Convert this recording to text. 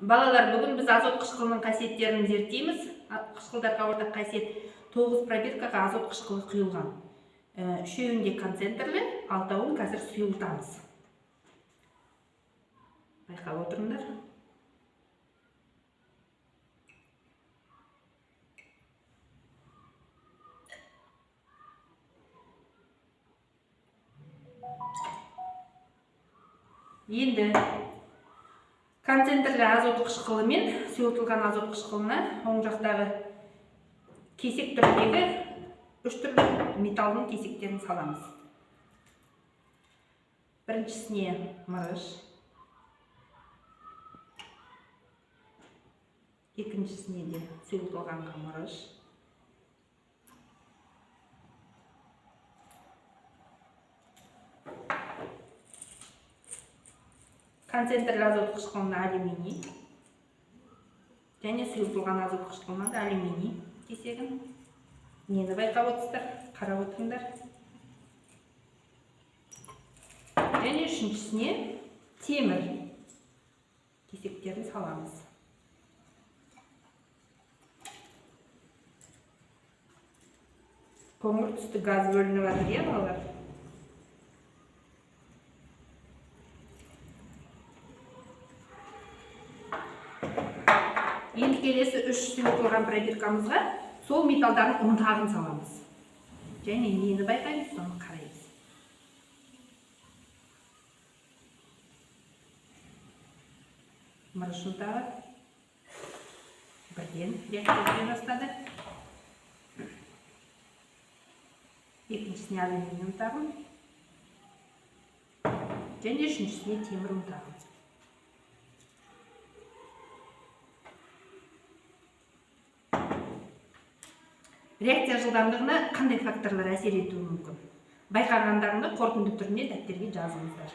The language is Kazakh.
Балалар, бүгін біз азот қышқылының қасиеттерін зерттейміз. Қышқылдарға ортақ қасиет 9 пробиркаға азот қышқылы құйылған. Үшеуінде концентрлі, алтауын қазір сұйылтамыз. Байқап отырыңдар. Енді концентрлі азот қышқылы мен сұйылтылған азот қышқылына оң жақтағы кесек түріндегі 3 түрлі металлдың кесектерін саламыз. Біріншісіне мырыш, екіншісіне де сұйылтылған мырыш, концентрлі азот қышқылына алюминий және сұйылтылған азот қышқылына да алюминий кесегін. Нені байқап отырсыздар? Қарап отырыңдар. Және үшіншісіне темір кесектерін саламыз. Көмір түсті газ бөлініп жатыр, иә балалар? Енді келесі 3 сұйылтылған пробиркамызға сол металдардың ұнтағын саламыз. Және нені байқаймыз, соны қараймыз. Мырыш ұнтағы бірден реакция бастады. Екіншісіне алюминий ұнтағын және үшіншісіне темір ұнтағын. Реакция жылдамдығына қандай факторлар әсер етуі мүмкін? Байқағандарыңды қорытынды түрінде дәптерге жазыңыздар.